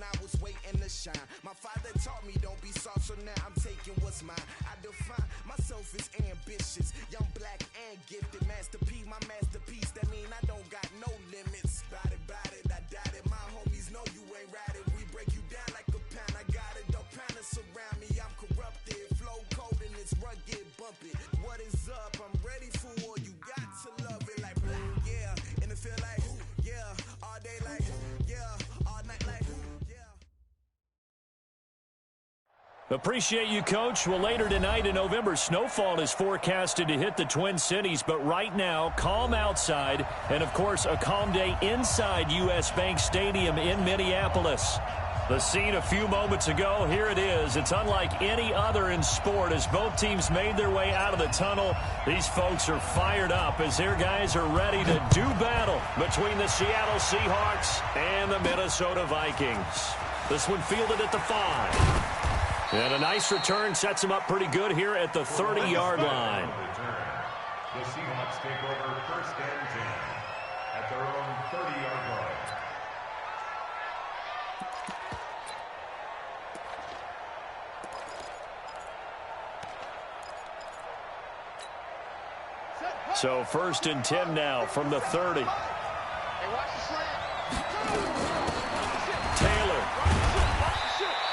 I was waiting to shine. My father taught me don't be soft, so now I'm taking what's mine. I define myself as ambitious, young, black, and gifted. Master P, my masterpiece. That mean I don't got no limits. Bout it, I doubt it. My homies know you ain't ratted. We break you down like a pound. I got it, don't panic surround me. I'm corrupted, flow cold and it's rugged, bumpy. What is up? I'm ready for war. You got to love it like black, yeah. And it feel like, yeah. All day like, yeah. All night like, yeah. Appreciate you, Coach. Well, later tonight in November, snowfall is forecasted to hit the Twin Cities, but right now, calm outside, and of course, a calm day inside U.S. Bank Stadium in Minneapolis. The scene a few moments ago, here it is. It's unlike any other in sport as both teams made their way out of the tunnel. These folks are fired up as their guys are ready to do battle between the Seattle Seahawks and the Minnesota Vikings. This one fielded at the 5. And a nice return sets them up pretty good here at the 30-yard line. The Seahawks take over 1st and 10 at their own 30-yard line. So 1st and 10 now from the 30. Taylor.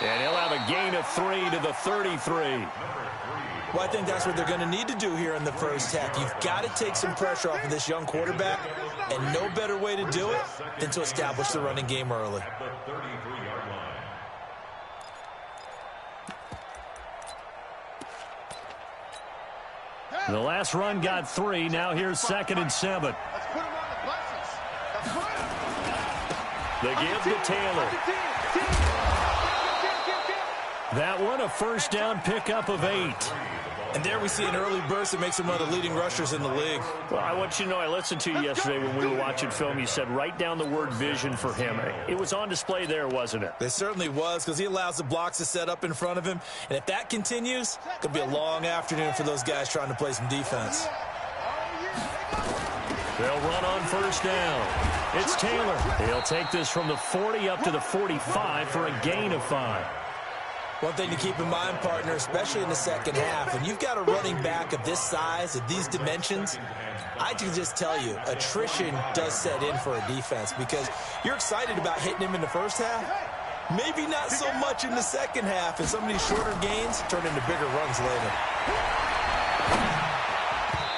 And he'll have a gain of 3 to the 33. Well, I think that's what they're going to need to do here in the first half. You've got to take some pressure off of this young quarterback, and no better way to do it than to establish the running game early. The last run got 3. Now here's 2nd and 7. The give to Taylor. That one a first down pickup of 8. And there we see an early burst that makes him one of the leading rushers in the league. Well, I want you to know, I listened to you yesterday when we were watching film. You said write down the word vision for him. It was on display there, wasn't it? It certainly was, because he allows the blocks to set up in front of him. And if that continues, it could be a long afternoon for those guys trying to play some defense. They'll run on first down. It's Taylor. He'll take this from the 40 up to the 45 for a gain of 5. One thing to keep in mind, partner, especially in the second half, when you've got a running back of this size, of these dimensions, I can just tell you, attrition does set in for a defense because you're excited about hitting him in the first half. Maybe not so much in the second half, and some of these shorter gains turn into bigger runs later.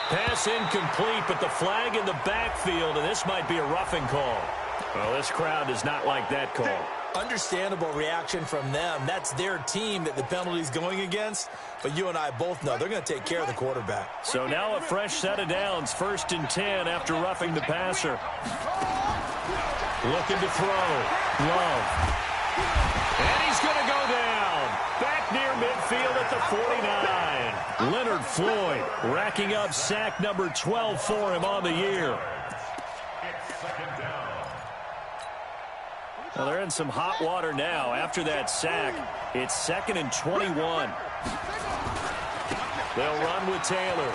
Pass incomplete, but the flag in the backfield, and this might be a roughing call. Well, this crowd does not like that call. Understandable reaction from them. That's their team that the penalty's going against. But you and I both know they're going to take care of the quarterback. So now a fresh set of downs. 1st and 10 after roughing the passer. Looking to throw. Love. And he's going to go down. Back near midfield at the 49. Leonard Floyd racking up sack number 12 for him on the year. Well, they're in some hot water now. After that sack, it's 2nd and 21. They'll run with Taylor.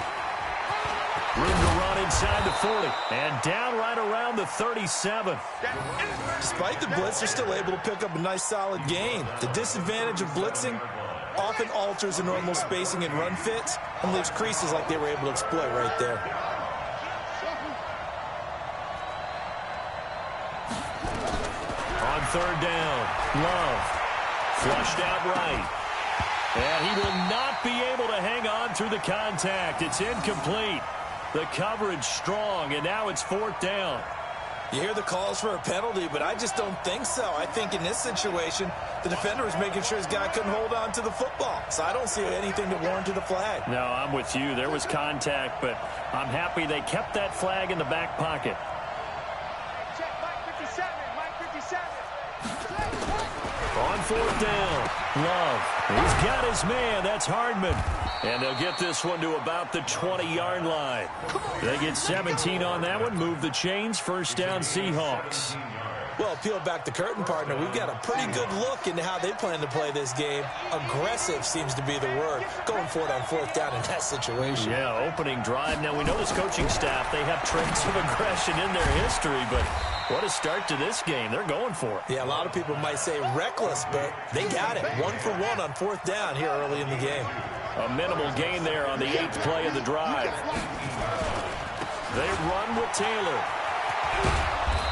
Room to run inside the 40. And down right around the 37. Despite the blitz, they're still able to pick up a nice solid gain. The disadvantage of blitzing often alters the normal spacing and run fits and leaves creases like they were able to exploit right there. On 3rd down, Love flushed out right. And he will not be able to hang on through the contact. It's incomplete. The coverage strong, and now it's 4th down. You hear the calls for a penalty, but I just don't think so. I think in this situation, the defender was making sure his guy couldn't hold on to the football. So I don't see anything that warranted a flag. No, I'm with you. There was contact, but I'm happy they kept that flag in the back pocket. On 4th down, Love. He's got his man. That's Hardman. And they'll get this one to about the 20-yard line. They get 17 on that one. Move the chains. 1st down, Seahawks. Well, peel back the curtain, partner. We've got a pretty good look into how they plan to play this game. Aggressive seems to be the word. Going for it on fourth down in that situation. Yeah, opening drive. Now, we know this coaching staff, they have traits of aggression in their history, but what a start to this game. They're going for it. Yeah, a lot of people might say reckless, but they got it. 1 for 1 on fourth down here early in the game. A minimal gain there on the 8th play of the drive. They run with Taylor.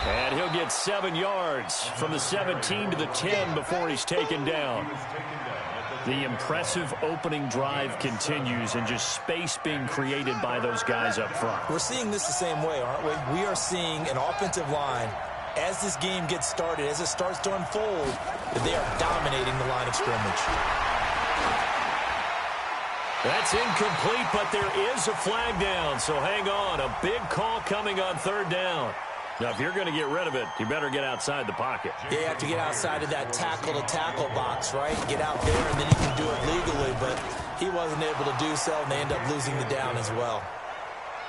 And he'll get 7 yards from the 17 to the 10 before he's taken down. The impressive opening drive continues, and just space being created by those guys up front. We're seeing this the same way, aren't we? We are seeing an offensive line, as this game gets started, as it starts to unfold, that they are dominating the line of scrimmage. That's incomplete, but there is a flag down, so hang on. A big call coming on third down. Now, if you're going to get rid of it, you better get outside the pocket. Yeah, you have to get outside of that tackle-to-tackle box, right? Get out there, and then you can do it legally, but he wasn't able to do so, and they end up losing the down as well.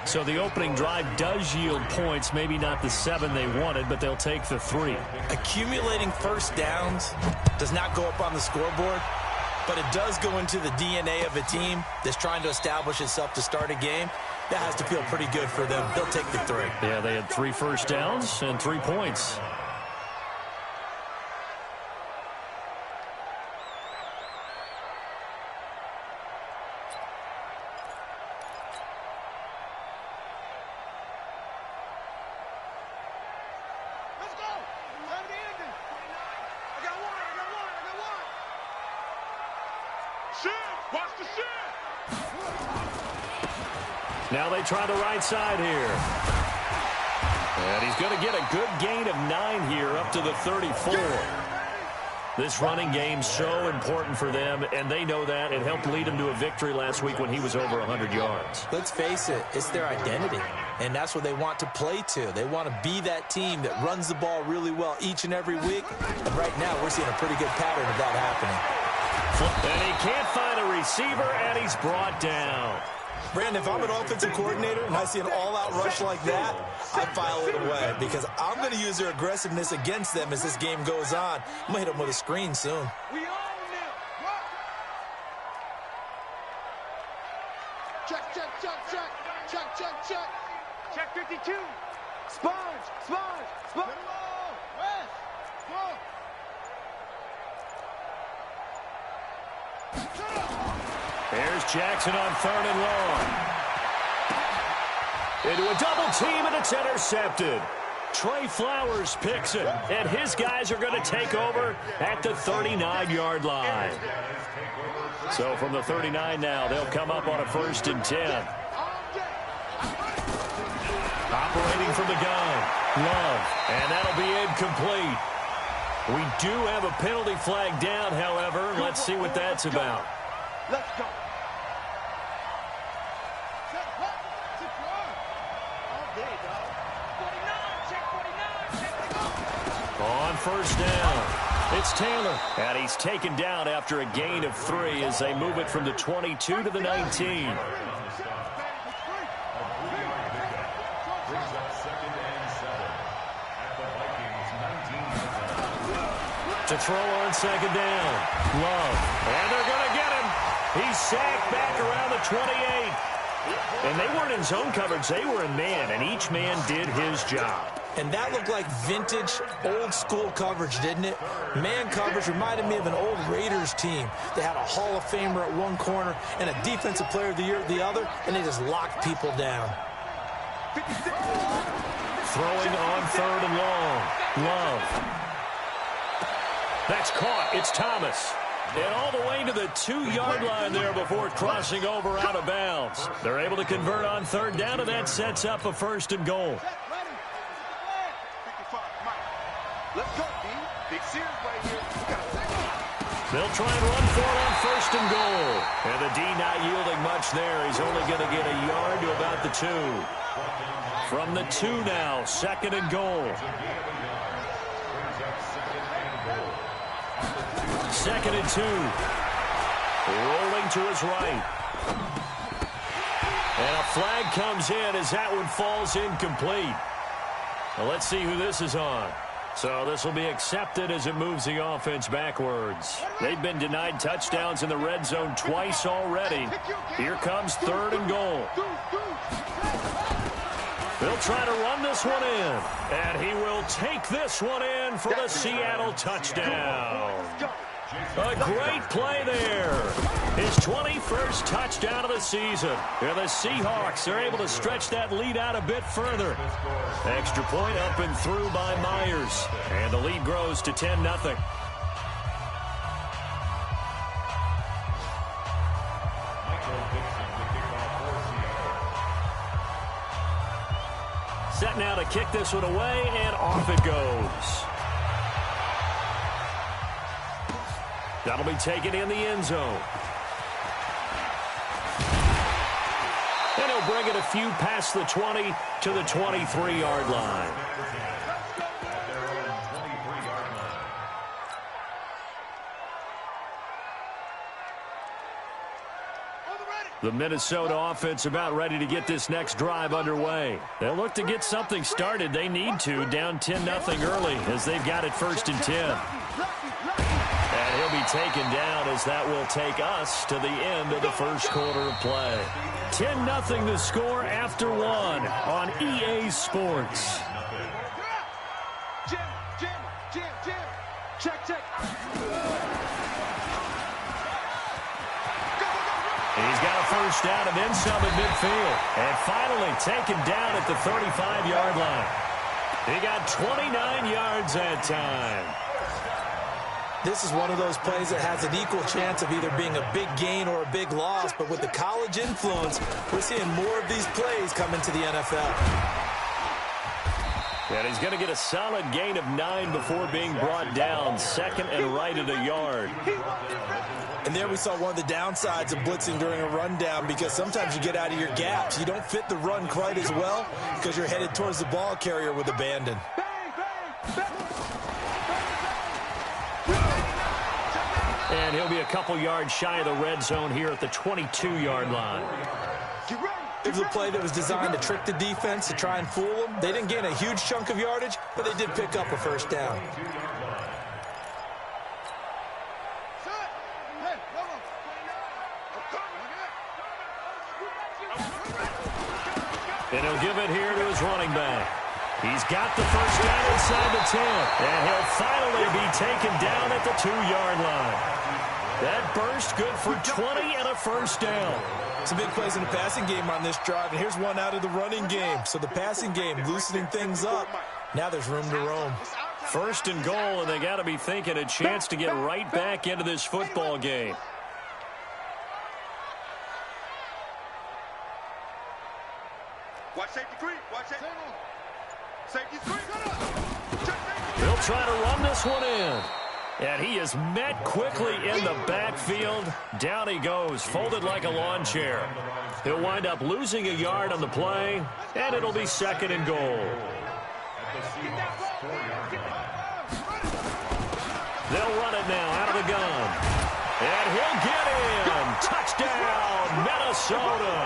So the opening drive does yield points, maybe not the 7 they wanted, but they'll take the 3. Accumulating first downs does not go up on the scoreboard, but it does go into the DNA of a team that's trying to establish itself to start a game. That has to feel pretty good for them. They'll take the 3. Yeah, they had 3 first downs and 3 points. Let's go. Time to end it. I got one. Shit. Watch the shit. Now they try the right side here. And he's going to get a good gain of 9 here up to the 34. This running game's so important for them, and they know that. It helped lead them to a victory last week when he was over 100 yards. Let's face it, it's their identity, and that's what they want to play to. They want to be that team that runs the ball really well each and every week, and right now we're seeing a pretty good pattern of that happening. And he can't find a receiver, and he's brought down. Brandon, if I'm an offensive coordinator and I see an all-out rush like that, I file it away because I'm going to use their aggressiveness against them as this game goes on. I'm going to hit them with a screen soon. We own them. Check. Check 52. Sponge. West. Go. Here's Jackson on 3rd and long. Into a double team, and it's intercepted. Trey Flowers picks it, and his guys are going to take over at the 39-yard line. So from the 39 now, they'll come up on a 1st and 10. Operating from the gun, Love, and that'll be incomplete. We do have a penalty flag down, however. Let's see what that's about. Let's go. On 1st down, it's Taylor. And he's taken down after a gain of 3 as they move it from the 22 to the 19. To throw on 2nd down. Love. And they're going to get him. He's sacked back around the 28. And they weren't in zone coverage. They were in man, and each man did his job. And that looked like vintage, old-school coverage, didn't it? Man coverage reminded me of an old Raiders team. They had a Hall of Famer at one corner and a Defensive Player of the Year at the other, and they just locked people down. Throwing on 3rd and long. Love. That's caught. It's Thomas. And all the way to the 2-yard line there before crossing over out of bounds. They're able to convert on 3rd down, and that sets up a 1st and goal. Let's go, D. Big Sears right here. They'll try and run for it on 1st and goal. And the D not yielding much there. He's only going to get a yard to about the 2. From the 2 now, 2nd and goal. 2nd and 2. Rolling to his right. And a flag comes in as that one falls incomplete. Now let's see who this is on. So this will be accepted as it moves the offense backwards. They've been denied touchdowns in the red zone twice already. Here comes 3rd and goal. They'll try to run this one in. And he will take this one in for the Seattle touchdown. A great play there. His 21st touchdown of the season. And the Seahawks are able to stretch that lead out a bit further. Extra point up and through by Myers. And the lead grows to 10-0. Set now to kick this one away, and off it goes. That'll be taken in the end zone. And he'll bring it a few past the 20 to the 23-yard line. The Minnesota offense about ready to get this next drive underway. They'll look to get something started. They need to, down 10-0 early as they've got it 1st and 10. And he'll be taken down as that will take us to the end of the first quarter of play. 10-0 the score after 1 on EA Sports. Check. He's got a first down and then some at midfield. And finally taken down at the 35-yard line. He got 29 yards that time. This is one of those plays that has an equal chance of either being a big gain or a big loss. But with the college influence, we're seeing more of these plays come into the NFL. And he's going to get a solid gain of 9 before being brought down. 2nd and right at a yard. And there we saw one of the downsides of blitzing during a rundown, because sometimes you get out of your gaps. You don't fit the run quite as well because you're headed towards the ball carrier with abandon. And he'll be a couple yards shy of the red zone here at the 22-yard line. It was a play that was designed to trick the defense, to try and fool them. They didn't gain a huge chunk of yardage, but they did pick up a first down. And he'll give it here to his running back. He's got the first down inside the 10. And he'll finally be taken down at the 2-yard line. That burst good for 20 and a first down. Some big plays in the passing game on this drive, and here's one out of the running game. So the passing game loosening things up. Now there's room to roam. 1st and goal, and they got to be thinking a chance to get right back into this football game. Watch safety creep. Watch safety creep. They'll try to run this one in. And he is met quickly in the backfield. Down he goes, folded like a lawn chair. He'll wind up losing a yard on the play, and it'll be 2nd and goal. They'll run it now out of the gun. And he'll get in. Touchdown, Minnesota.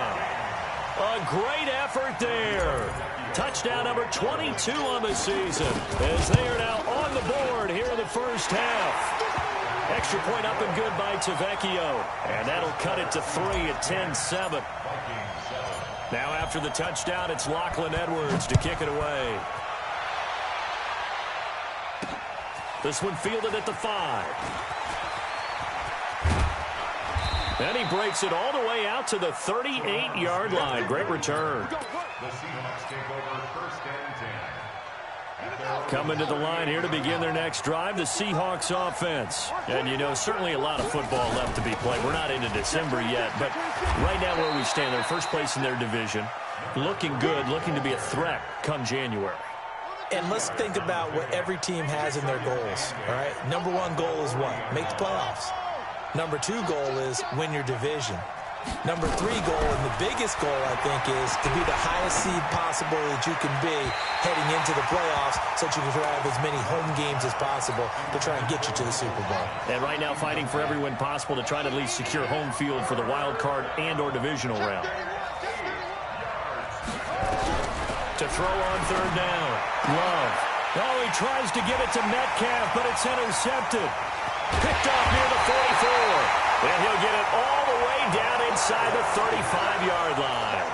A great effort there. Touchdown number 22 on the season as they are now on the board here in the first half. Extra point up and good by Tavecchio. And that'll cut it to 3 at 10-7. Now after the touchdown, it's Lachlan Edwards to kick it away. This one fielded at the 5. And he breaks it all the way out to the 38-yard line. Great return. The Seahawks take over 1st and 10. Coming to the line here to begin their next drive, the Seahawks offense. And, you know, certainly a lot of football left to be played. We're not into December yet, but right now where we stand, they're first place in their division. Looking good, looking to be a threat come January. And let's think about what every team has in their goals, all right? Number 1 goal is what? Make the playoffs. Number 2 goal is win your division. Number 3 goal, and the biggest goal, I think, is to be the highest seed possible that you can be heading into the playoffs so that you can have as many home games as possible to try and get you to the Super Bowl. And right now fighting for every win possible to try to at least secure home field for the wild card and or divisional round. To throw on 3rd down. Love Oh, he tries to get it to Metcalf, but it's intercepted. Picked off near the 44. And he'll get it all the way down inside the 35-yard line.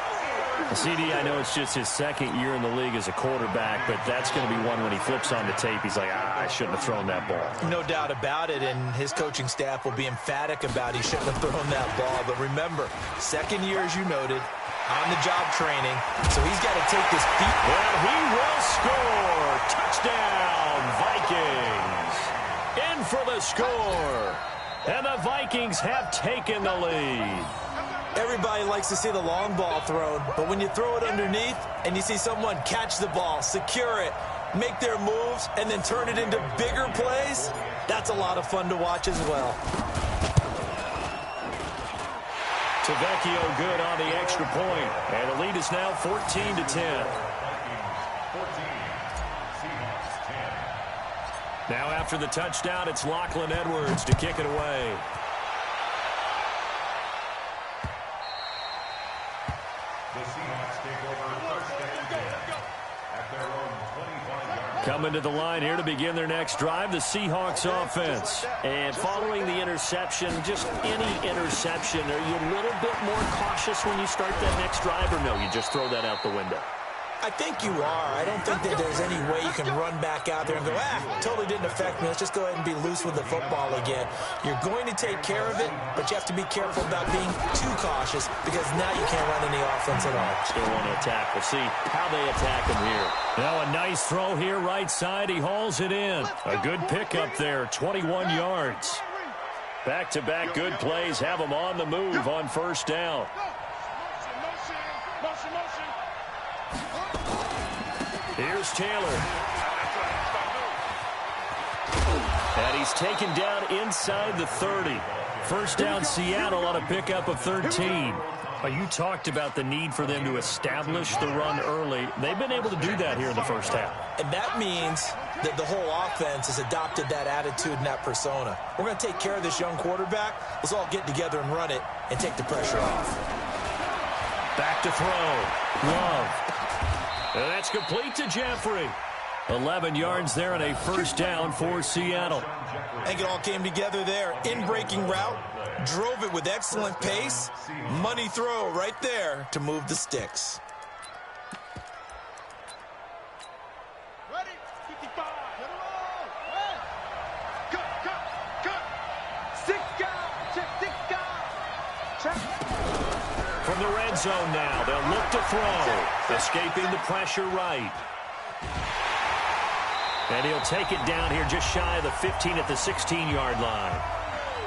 CD, I know it's just his second year in the league as a quarterback, but that's going to be one when he flips on the tape. He's like, I shouldn't have thrown that ball. No doubt about it, and his coaching staff will be emphatic about he shouldn't have thrown that ball. But remember, second year, as you noted, on-the-job training, so he's got to take this beat. And he will score. Touchdown, Vikings. In for the score. And the Vikings have taken the lead. Everybody likes to see the long ball thrown, but when you throw it underneath and you see someone catch the ball, secure it, make their moves, and then turn it into bigger plays, that's a lot of fun to watch as well. Tavecchio good on the extra point, and the lead is now 14-10. Now after the touchdown, it's Lachlan Edwards to kick it away. The Seahawks take over first and 10 at their own 25-yard line. Coming to the line here to begin their next drive, the Seahawks offense. And following the interception, just any interception, are you a little bit more cautious when you start that next drive, or no, you just throw that out the window? I think you are. I don't think that there's any way you can run back out there and go, totally didn't affect me. Let's just go ahead and be loose with the football again. You're going to take care of it, but you have to be careful about being too cautious because now you can't run any offense at all. Still want to attack. We'll see how they attack him here. Now a nice throw here, right side. He hauls it in. A good pickup there, 21 yards. Back-to-back good plays have him on the move on first down. Here's Taylor. And he's taken down inside the 30. First down Seattle on a pickup of 13. You talked about the need for them to establish the run early. They've been able to do that here in the first half. And that means that the whole offense has adopted that attitude and that persona. We're going to take care of this young quarterback. Let's all get together and run it and take the pressure off. Back to throw. Love. And that's complete to Jeffrey. 11 yards there and a first down for Seattle. I think it all came together there. In-breaking route, drove it with excellent pace. Money throw right there to move the sticks. Ready? 55. Cut. From the red zone now, they'll look to throw. Escaping the pressure right. And he'll take it down here just shy of the 15 at the 16-yard line.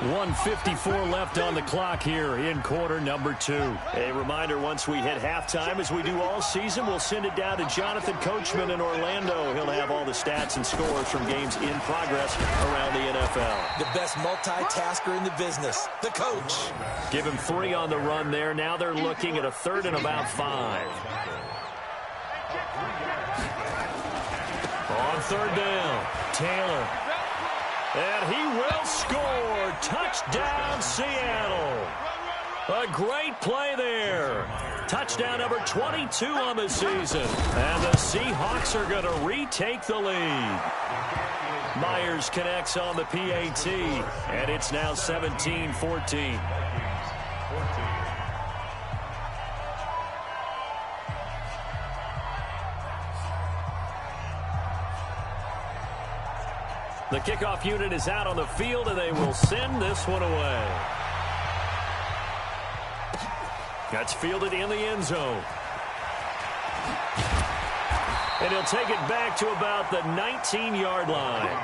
1:54 left on the clock here in quarter number 2. A reminder, once we hit halftime, as we do all season, we'll send it down to Jonathan Coachman in Orlando. He'll have all the stats and scores from games in progress around the NFL. The best multitasker in the business, the coach. Give him 3 on the run there. Now they're looking at a third and about 5. On third down, Taylor. And he will score. Touchdown, Seattle. A great play there. Touchdown number 22 on the season. And the Seahawks are going to retake the lead. Myers connects on the PAT. And it's now 17-14. The kickoff unit is out on the field, and they will send this one away. That's fielded in the end zone. And he'll take it back to about the 19-yard line.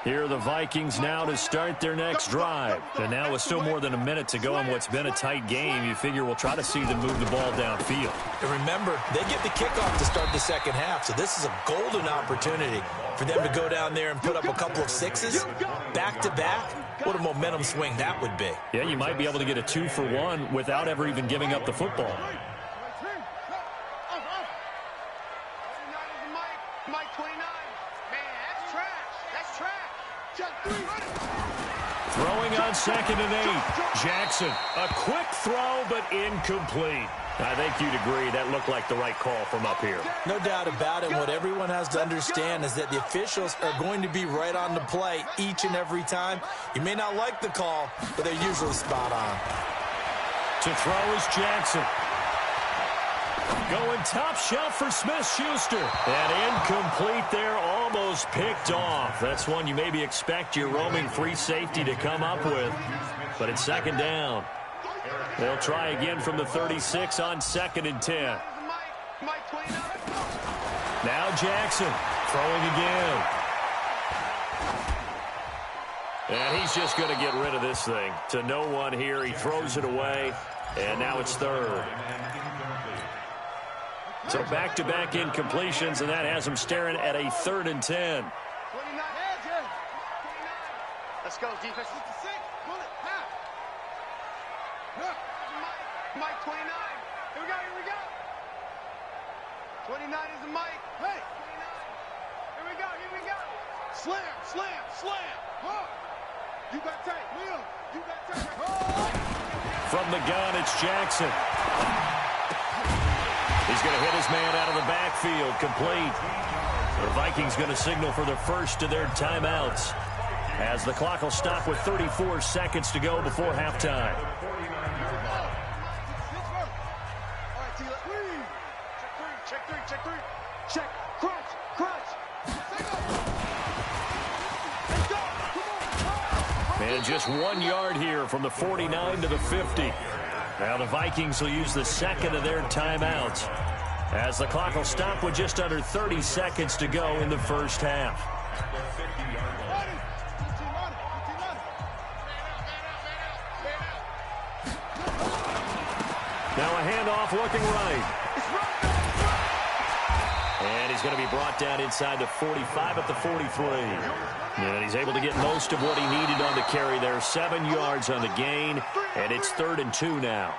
Here are the Vikings now to start their next drive. And now with still more than a minute to go in what's been a tight game, you figure we'll try to see them move the ball downfield. And remember, they get the kickoff to start the second half, so this is a golden opportunity for them to go down there and put up a couple of sixes back-to-back. What a momentum swing that would be. Yeah, you might be able to get a 2-for-1 without ever even giving up the football. Mike 29. Man, that's trash. That's trash. Throwing on 2nd and 8. Jackson, a quick throw, but incomplete. I think you'd agree that looked like the right call from up here. No doubt about it. What everyone has to understand is that the officials are going to be right on the play each and every time. You may not like the call, but they're usually spot on. To throw is Jackson. Going top shelf for Smith-Schuster. And incomplete there, almost picked off. That's one you maybe expect your roaming free safety to come up with. But it's 2nd down. They'll try again from the 36 on 2nd and 10. Now Jackson throwing again. And he's just going to get rid of this thing. To no one here. He throws it away. And now it's 3rd. So back-to-back incompletions, and that has him staring at a 3rd and 10. Let's go, defense. Mike, 29. Here we go. 29 is the Mike. Hey. 29. Here we go. Slam. Huh. You got tape. Will. You got tape. Oh. From the gun, it's Jackson. He's going to hit his man out of the backfield. Complete. The Vikings going to signal for the first of their timeouts, as the clock will stop with 34 seconds to go before halftime. Check three. Check. Crunch. And just 1 yard here from the 49 to the 50. Now the Vikings will use the 2nd of their timeouts, as the clock will stop with just under 30 seconds to go in the first half. Now a handoff looking right. And he's going to be brought down inside the 45 at the 43. And he's able to get most of what he needed on the carry there. 7 yards on the gain, and it's 3rd and 2 now.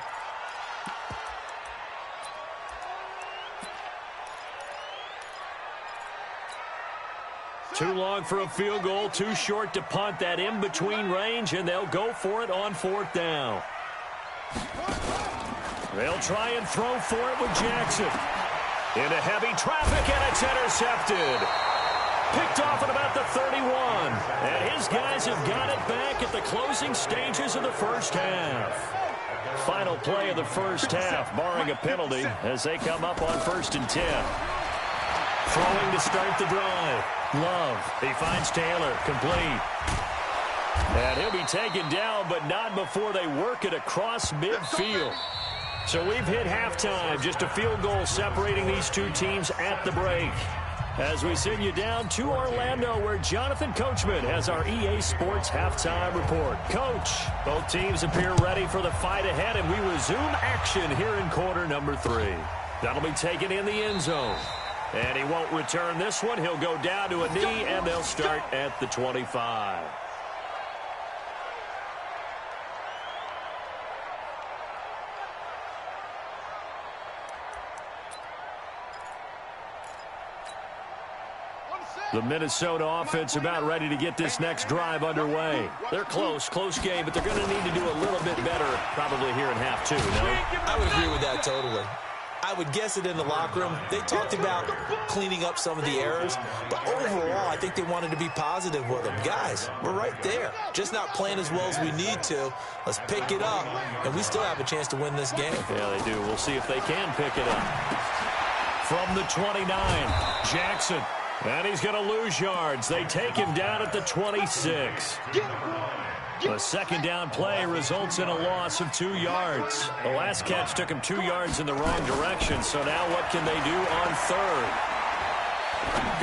Too long for a field goal, too short to punt. That in-between range, and they'll go for it on 4th down. They'll try and throw for it with Jackson. Into heavy traffic, and it's intercepted. Picked off at about the 31. And his guys have got it back at the closing stages of the first half. Final play of the first half, barring a penalty, as they come up on 1st and 10. Throwing to start the drive. Love. He finds Taylor. Complete. And he'll be taken down, but not before they work it across midfield. So we've hit halftime. Just a field goal separating these two teams at the break. As we send you down to Orlando, where Jonathan Coachman has our EA Sports halftime report. Coach, both teams appear ready for the fight ahead, and we resume action here in quarter number 3. That'll be taken in the end zone. And he won't return this one. He'll go down to a knee, and they'll start at the 25. The Minnesota offense about ready to get this next drive underway. They're close game, but they're going to need to do a little bit better probably here in half 2, no? I would agree with that totally. I would guess it in the locker room. They talked about cleaning up some of the errors, but overall, I think they wanted to be positive with them. Guys, we're right there. Just not playing as well as we need to. Let's pick it up, and we still have a chance to win this game. Yeah, they do. We'll see if they can pick it up. From the 29, Jackson. And he's going to lose yards. They take him down at the 26. The second down play results in a loss of 2 yards. The last catch took him 2 yards in the wrong direction, so now what can they do on 3rd?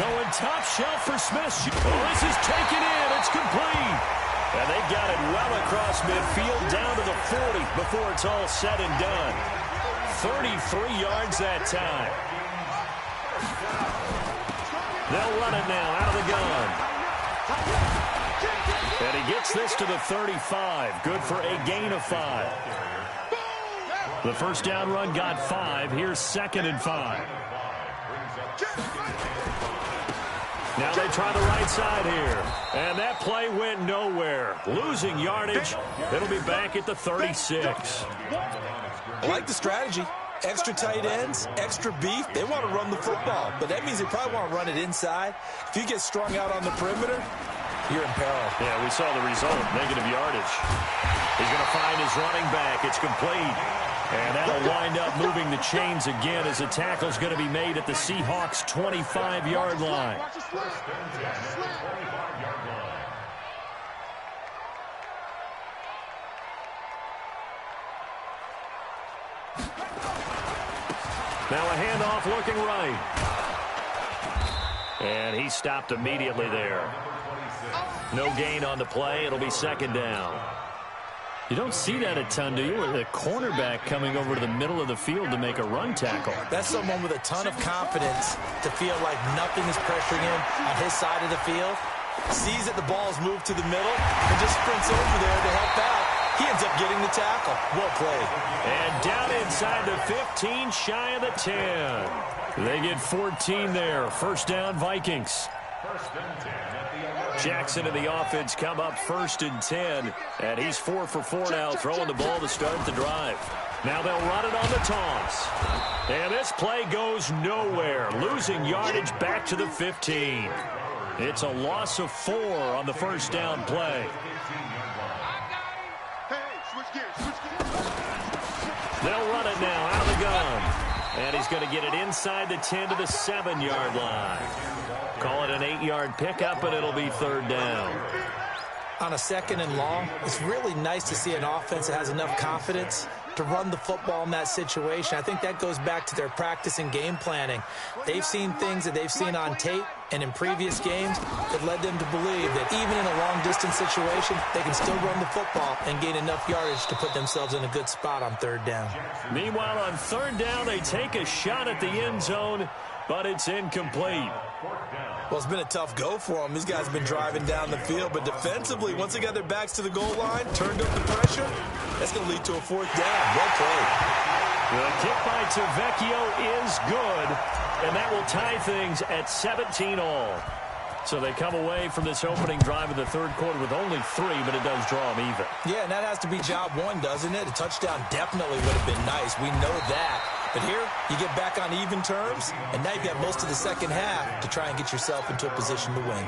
Going top shelf for Smith. Oh, this is taken in. It's complete. And they got it well across midfield down to the 40 before it's all said and done. 33 yards that time. They'll run it now out of the gun. And he gets this to the 35. Good for a gain of 5. The first down run got 5. Here's 2nd and 5. Now they try the right side here. And that play went nowhere. Losing yardage. It'll be back at the 36. I like the strategy. Extra tight ends, extra beef. They want to run the football, but that means they probably want to run it inside. If you get strung out on the perimeter, you're in peril. Yeah, we saw the result, negative yardage. He's going to find his running back. It's complete. And that'll wind up moving the chains again as a tackle's going to be made at the Seahawks' 25-yard line. Now a handoff looking right. And he stopped immediately there. No gain on the play. It'll be second down. You don't see that a ton, do you? With a cornerback coming over to the middle of the field to make a run tackle. That's someone with a ton of confidence to feel like nothing is pressuring him on his side of the field. Sees that the ball is moved to the middle and just sprints over there to help out. He ends up getting the tackle. Well played. And down inside the 15, shy of the 10. They get 14 there. First down, Vikings. Jackson and the offense come up first and 10. And he's 4 for 4 now, throwing the ball to start the drive. Now they'll run it on the toss. And this play goes nowhere. Losing yardage back to the 15. It's a loss of 4 on the first down play. They'll run it now out of the gun. And he's going to get it inside the 10 to the 7-yard line. Call it an 8-yard pickup, and it'll be third down. On a second and long, it's really nice to see an offense that has enough confidence to run the football in that situation. I think that goes back to their practice and game planning. They've seen things that they've seen on tape and in previous games that led them to believe that even in a long-distance situation, they can still run the football and gain enough yardage to put themselves in a good spot on third down. Meanwhile, on third down, they take a shot at the end zone, but it's incomplete. Well, it's been a tough go for them. These guys have been driving down the field, but defensively, once they got their backs to the goal line, turned up the pressure, that's going to lead to a fourth down. Well played. The kick by Tavecchio is good, and that will tie things at 17 all. So they come away from this opening drive of the third quarter with only 3, but it does draw them even. Yeah, and that has to be job one, doesn't it? A touchdown definitely would have been nice. We know that. But here, you get back on even terms, and now you've got most of the second half to try and get yourself into a position to win.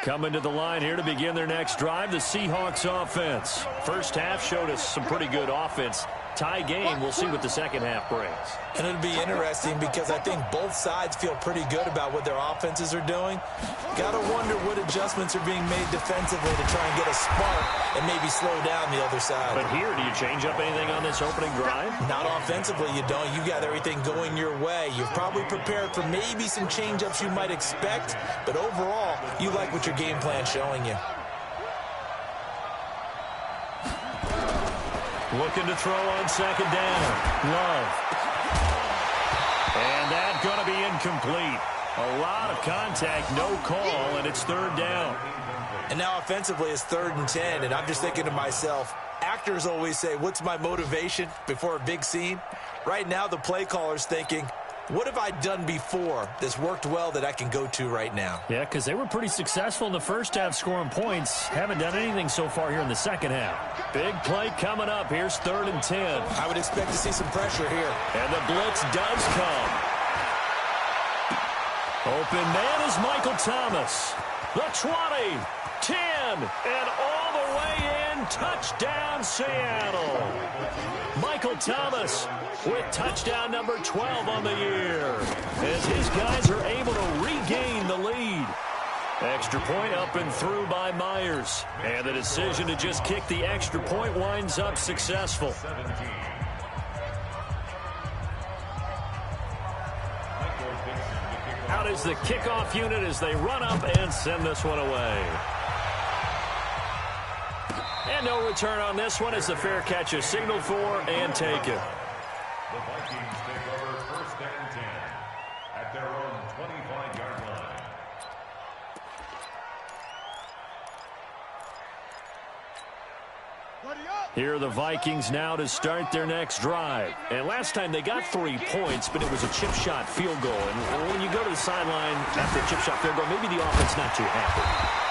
Coming to the line here to begin their next drive, the Seahawks offense. First half showed us some pretty good offense. Tie game, we'll see what the second half brings. And it'll be interesting because I think both sides feel pretty good about what their offenses are doing. Got to wonder what adjustments are being made defensively to try and get a spark and maybe slow down the other side. But here, do you change up anything on this opening drive? Not offensively, you don't. You got everything going your way. You've probably prepared for maybe some change-ups you might expect, but overall, you like what your game plan's showing you. Looking to throw on second down. Love. And that's going to be incomplete. A lot of contact, no call, and it's third down. And now offensively it's 3rd and 10, and I'm just thinking to myself, actors always say, what's my motivation before a big scene? Right now the play caller's thinking, what have I done before that's worked well that I can go to right now? Yeah, because they were pretty successful in the first half scoring points. Haven't done anything so far here in the second half. Big play coming up. Here's 3rd and 10. I would expect to see some pressure here. And the blitz does come. Open man is Michael Thomas. The 20, 10, and all the way in. Touchdown, Seattle. Michael Thomas with touchdown number 12 on the year as his guys are able to regain the lead. Extra point up and through by Myers. And the decision to just kick the extra point winds up successful. Out is the kickoff unit as they run up and send this one away. And no return on this one as the fair catch is signaled for and taken. The Vikings take over 1st and 10 at their own 25-yard line. Here are the Vikings now to start their next drive. And last time they got 3 points, but it was a chip shot field goal. And when you go to the sideline after a chip shot field goal, maybe the offense not too happy.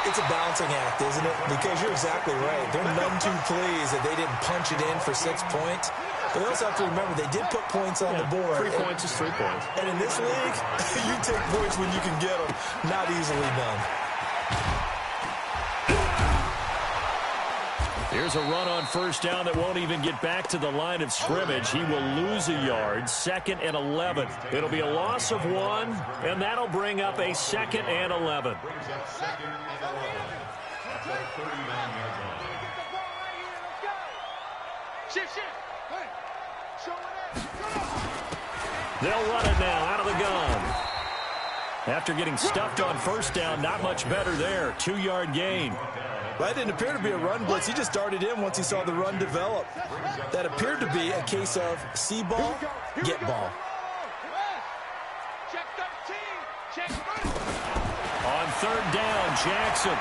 It's a balancing act, isn't it? Because you're exactly right. They're none too pleased that they didn't punch it in for 6 points. But they also have to remember they did put points on the board. 3 points is 3 points. And in this league, you take points when you can get them. Not easily done. Here's a run on first down that won't even get back to the line of scrimmage. He will lose a yard. 2nd and 11. It'll be a loss of 1, and that'll bring up a 2nd and 11. Brings up 2nd and 11 at the 39-yard line. They'll run it now out of the gun. After getting stuffed on first down, not much better there. 2-yard gain. Well, that didn't appear to be a run blitz. He just darted in once he saw the run develop. That appeared to be a case of see ball, get ball. On 3rd down, Jackson.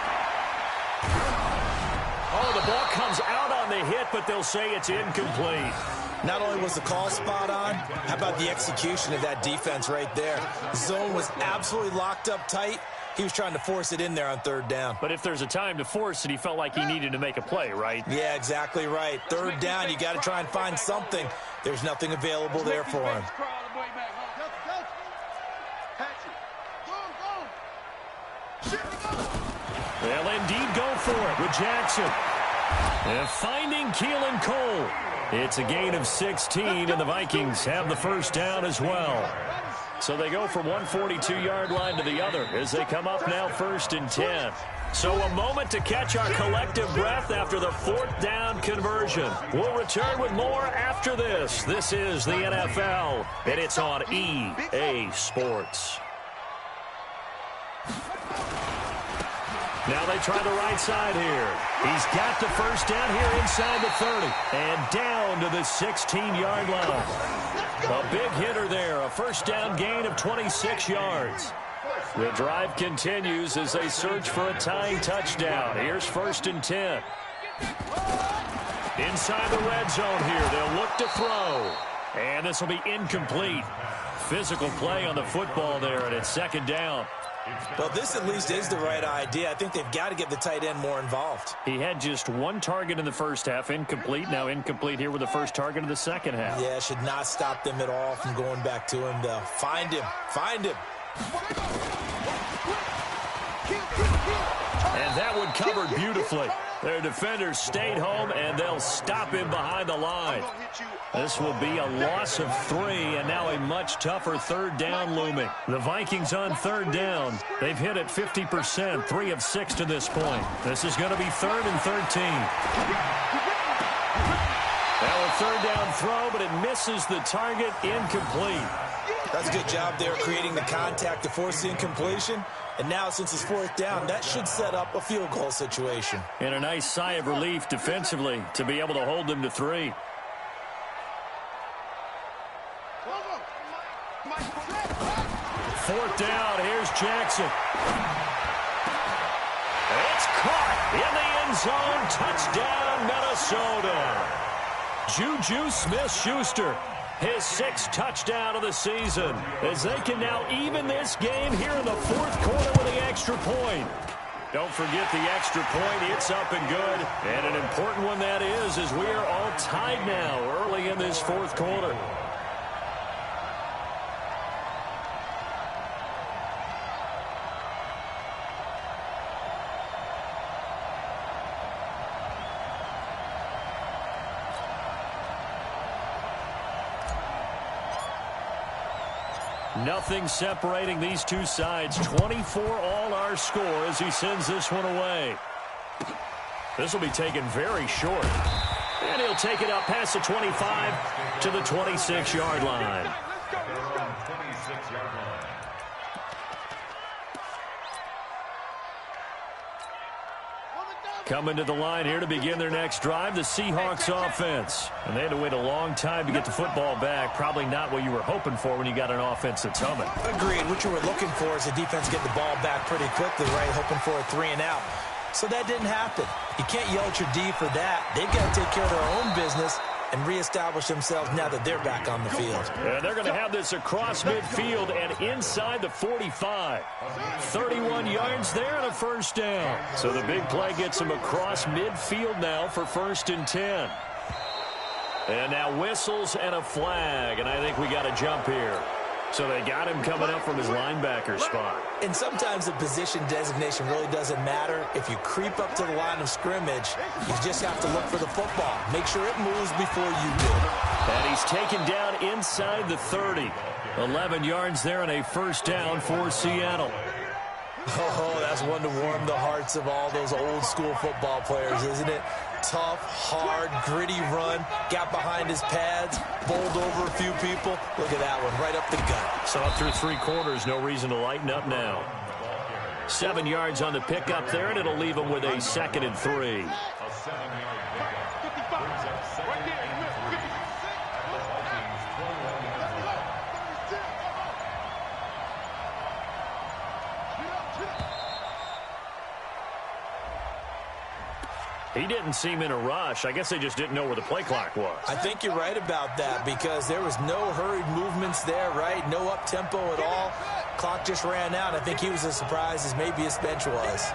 Oh, the ball comes out on the hit, but they'll say it's incomplete. Not only was the call spot on, how about the execution of that defense right there? Zone was absolutely locked up tight. He was trying to force it in there on 3rd down. But if there's a time to force it, he felt like he needed to make a play, right? Yeah, exactly right. 3rd down, you got to try and find something. There's nothing available there for him. They'll indeed go for it with Jackson. And finding Keelan Cole. It's a gain of 16, and the Vikings have the first down as well. So they go from one 42-yard line to the other as they come up now 1st and 10. So a moment to catch our collective breath after the 4th down conversion. We'll return with more after this. This is the NFL, and it's on EA Sports. Now they try the right side here. He's got the first down here inside the 30 and down to the 16-yard line. A big hitter there, a first down gain of 26 yards. The drive continues as they search for a tying touchdown. Here's 1st and 10. Inside the red zone here, they'll look to throw. And this will be incomplete. Physical play on the football there, and it's 2nd down. Well, this at least is the right idea. I think they've got to get the tight end more involved. He had just 1 target in the first half, incomplete. Now incomplete here with the first target of the second half. Yeah, should not stop them at all from going back to him, though. Find him. Find him. And that one covered beautifully. Their defenders stayed home, and they'll stop him behind the line. This will be a loss of 3, and now a much tougher 3rd down looming. The Vikings on 3rd down. They've hit it 50%, 3 of 6 to this point. This is going to be 3rd and 13. Now a 3rd down throw, but it misses the target, incomplete. That's a good job there creating the contact to force the incompletion. And now, since it's 4th down, that should set up a field goal situation. And a nice sigh of relief defensively to be able to hold them to 3. Fourth down, here's Jackson. It's caught in the end zone. Touchdown, Minnesota. Juju Smith-Schuster, his 6th touchdown of the season, as they can now even this game here in the 4th quarter with the extra point. Don't forget the extra point. It's up and good. And an important one that is, as we are all tied now early in this 4th quarter. Nothing separating these two sides. 24 all our score as he sends this one away. This will be taken very short. And he'll take it up past the 25 to the 26-yard line. Coming to the line here to begin their next drive, the Seahawks offense. And they had to wait a long time to get the football back. Probably not what you were hoping for when you got an offense that's humming. Agreed. What you were looking for is the defense get the ball back pretty quickly, right? Hoping for a 3 and out. So that didn't happen. You can't yell at your D for that. They've got to take care of their own business and reestablish themselves now that they're back on the field. And they're going to have this across midfield and inside the 45. 31 yards there and a first down. So the big play gets them across midfield now for 1st and 10. And now whistles and a flag, and I think we got a jump here. So they got him coming up from his linebacker spot. And sometimes the position designation really doesn't matter. If you creep up to the line of scrimmage, you just have to look for the football. Make sure it moves before you do. And he's taken down inside the 30. 11 yards there and a first down for Seattle. Oh, that's one to warm the hearts of all those old school football players, isn't it? Tough, hard, gritty run, got behind his pads, bowled over a few people. Look at that one, right up the gut. So up through 3 quarters, no reason to lighten up now. 7 yards on the pickup there, and it'll leave him with a 2nd and 3. He didn't seem in a rush. I guess they just didn't know where the play clock was. I think you're right about that because there was no hurried movements there, right? No up-tempo at all. Clock just ran out. I think he was as surprised as maybe his bench was.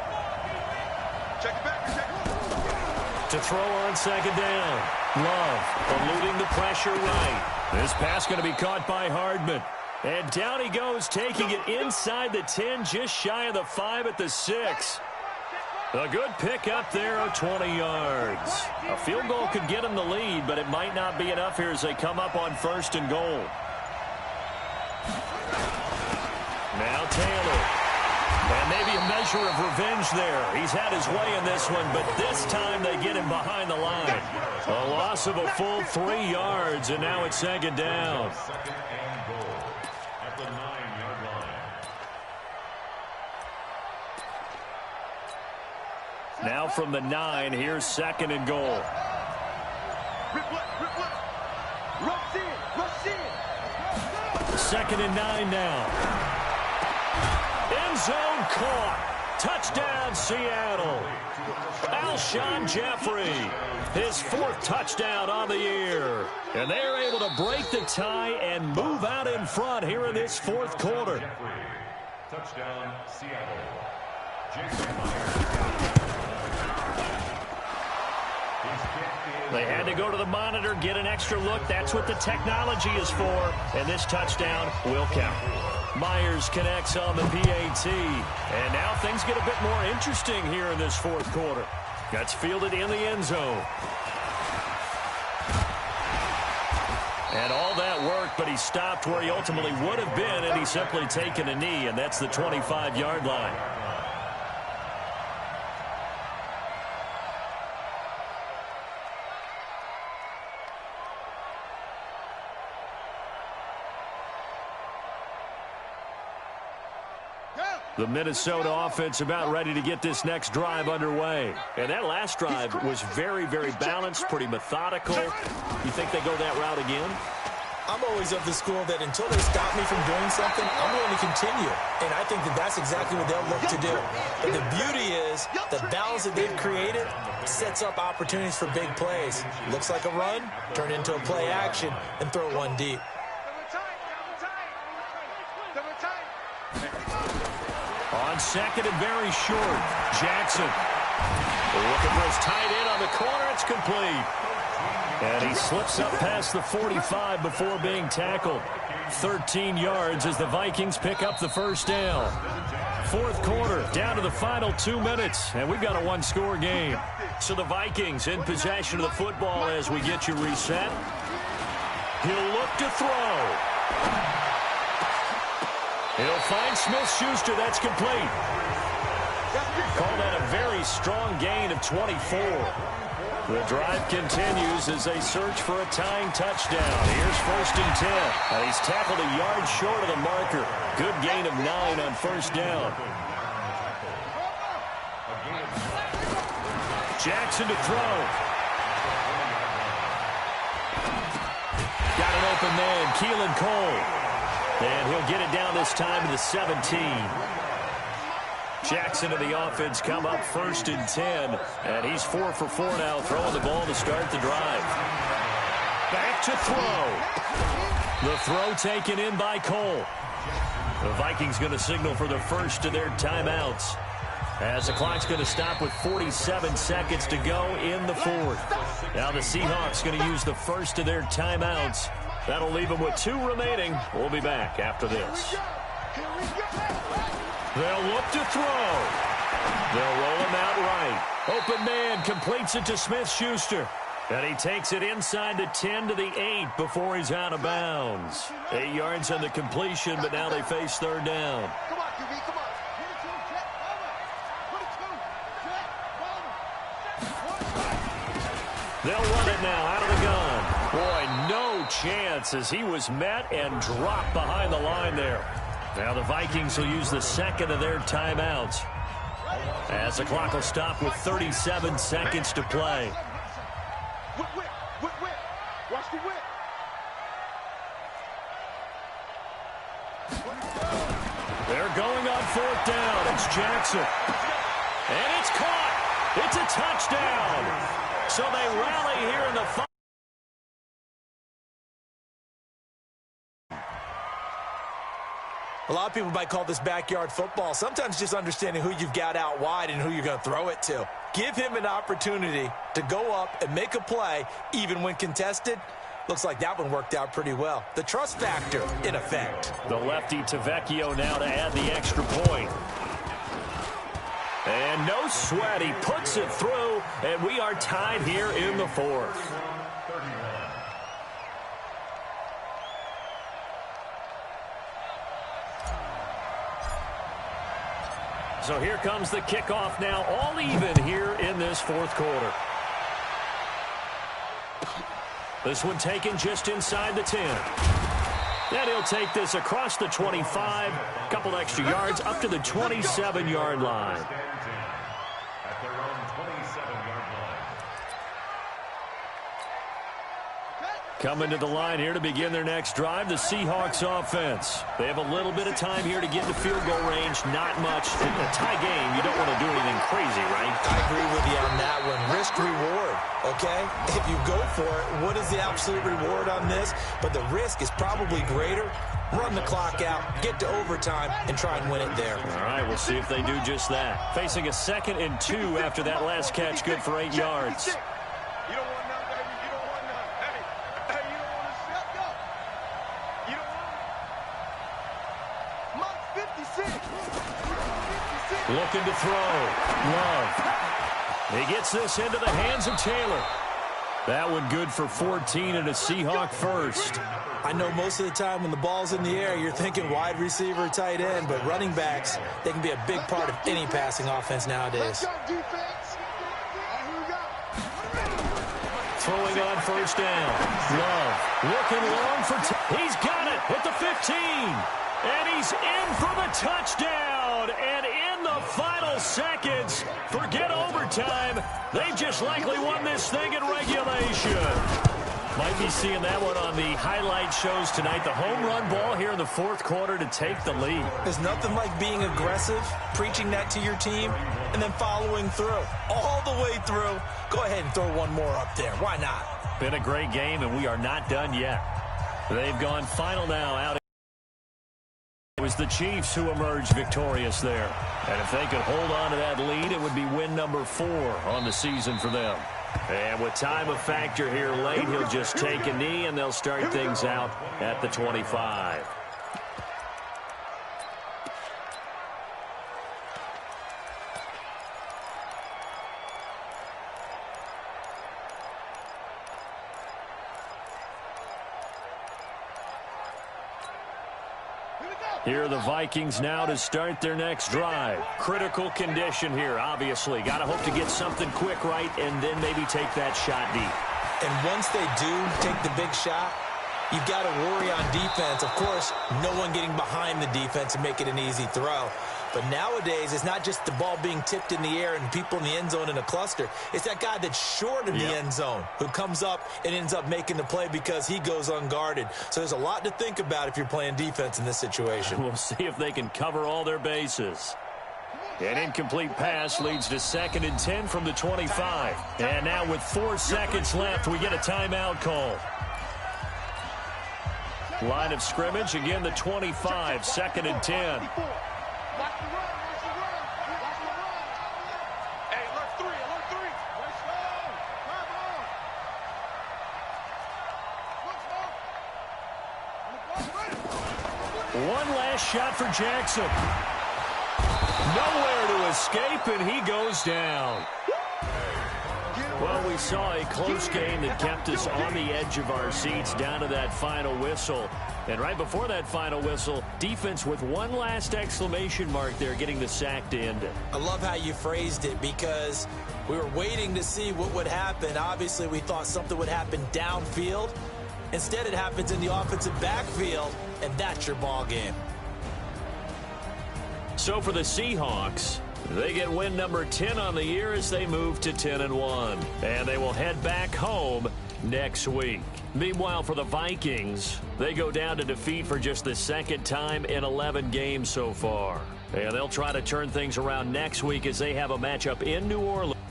Check it back. To throw on 2nd down. Love eluding the pressure right. This pass going to be caught by Hardman. And down he goes, taking it inside the 10, just shy of the 5 at the 6. A good pick up there of 20 yards. A field goal could get him the lead, but it might not be enough here as they come up on 1st and goal. Now Taylor. And maybe a measure of revenge there. He's had his way in this one, but this time they get him behind the line. A loss of a full 3 yards, and now it's 2nd down. Now from the 9, here's 2nd and goal. Second and 9 now. End zone caught. Touchdown, Seattle. Alshon Jeffrey, his 4th touchdown on the year. And they're able to break the tie and move out in front here in this 4th quarter. Touchdown, Seattle. Jason Myers. They had to go to the monitor, get an extra look. That's what the technology is for. And this touchdown will count. Myers connects on the PAT. And now things get a bit more interesting here in this 4th quarter. That's fielded in the end zone. And all that work, but he stopped where he ultimately would have been, and he's simply taken a knee, and that's the 25-yard line. The Minnesota offense about ready to get this next drive underway. And that last drive was very, very balanced, pretty methodical. You think they go that route again? I'm always of the school that until they stop me from doing something, I'm going to continue. And I think that that's exactly what they'll look to do. But the beauty is the balance that they've created sets up opportunities for big plays. Looks like a run, turn into a play action, and throw one deep. On 2nd and very short, Jackson looking for his tight end on the corner. It's complete. And he slips up past the 45 before being tackled. 13 yards as the Vikings pick up the first down. 4th quarter, down to the final 2 minutes, and we've got a 1-score game. So the Vikings in possession of the football as we get you reset. He'll look to throw. He'll find Smith-Schuster. That's complete. Call that a very strong gain of 24. The drive continues as they search for a tying touchdown. Here's 1st and 10. And he's tackled a yard short of the marker. Good gain of 9 on 1st down. Jackson to throw. Got an open man, Keelan Cole. And he'll get it down this time to the 17. Jackson and the offense come up 1st and 10. And he's 4 for 4 now, throwing the ball to start the drive. Back to throw. The throw taken in by Cole. The Vikings going to signal for the first of their timeouts, as the clock's going to stop with 47 seconds to go in the 4th. Now the Seahawks going to use the first of their timeouts. That'll leave them with 2 remaining. We'll be back after this. They'll look to throw. They'll roll him out right. Open man completes it to Smith-Schuster. And he takes it inside the 10 to the 8 before he's out of bounds. 8 yards on the completion, but now they face 3rd down. Come on, QB, come on. They'll run it now out of the gun. Boy, no chance, as he was met and dropped behind the line there. Now the Vikings will use the second of their timeouts, as the clock will stop with 37 seconds to play. Whip. Watch the whip. They're going on 4th down. It's Jackson. And it's caught. It's a touchdown. So they rally here in the final. A lot of people might call this backyard football. Sometimes just understanding who you've got out wide and who you're going to throw it to. Give him an opportunity to go up and make a play, even when contested. Looks like that one worked out pretty well. The trust factor in effect. The lefty to Vecchio now to add the extra point. And no sweat. He puts it through, and we are tied here in the 4th. So here comes the kickoff now, all even here in this 4th quarter. This one taken just inside the 10. And he'll take this across the 25, a couple extra yards up to the 27-yard line. At their own 27-yard line. Coming to the line here to begin their next drive, the Seahawks offense. They have a little bit of time here to get to field goal range, not much. In a tie game, you don't want to do anything crazy, right? I agree with you on that one. Risk-reward, okay? If you go for it, what is the absolute reward on this? But the risk is probably greater. Run the clock out, get to overtime, and try and win it there. All right, we'll see if they do just that. Facing a 2nd and 2 after that last catch, good for 8 yards. You don't want none, baby. You don't want none. Hey, you don't want to shut up. You don't want Mark 56. 56. Looking to throw. Love. He gets this into the hands of Taylor. That one good for 14 and a Seahawk first. I know most of the time when the ball's in the air, you're thinking wide receiver, tight end, but running backs, they can be a big part of any passing offense nowadays. Let's go, defense. Here we go. Throwing on 1st down. Love looking long for he's got it at the 15. And he's in for the touchdown. And in the final seconds, forget overtime. They've just likely won this thing in regulation. Might be seeing that one on the highlight shows tonight. The home run ball here in the 4th quarter to take the lead. There's nothing like being aggressive, preaching that to your team, and then following through. All the way through. Go ahead and throw one more up there. Why not? Been a great game, and we are not done yet. They've gone final now out. It was the Chiefs who emerged victorious there. And if they could hold on to that lead, it would be win number 4 on the season for them. And with time a factor here late, he'll just take a knee, and they'll start things out at the 25. Here are the Vikings now to start their next drive. Critical condition here, obviously. Got to hope to get something quick right and then maybe take that shot deep. And once they do take the big shot, you've got to worry on defense. Of course, no one getting behind the defense and make it an easy throw. But nowadays, it's not just the ball being tipped in the air and people in the end zone in a cluster. It's that guy that's short of the end zone who comes up and ends up making the play because he goes unguarded. So there's a lot to think about if you're playing defense in this situation. We'll see if they can cover all their bases. An incomplete pass leads to 2nd and 10 from the 25. And now with 4 seconds left, we get a timeout call. Line of scrimmage, again the 25, 2nd and 10. One last shot for Jackson. Nowhere to escape, and he goes down. Well, we saw a close game that kept us on the edge of our seats down to that final whistle. And right before that final whistle, defense with one last exclamation mark there, getting the sack to end it. I love how you phrased it, because we were waiting to see what would happen. Obviously, we thought something would happen downfield. Instead, it happens in the offensive backfield, and that's your ball game. So for the Seahawks, they get win number 10 on the year as they move to 10-1. And they will head back home next week. Meanwhile, for the Vikings, they go down to defeat for just the 2nd time in 11 games so far. And they'll try to turn things around next week as they have a matchup in New Orleans.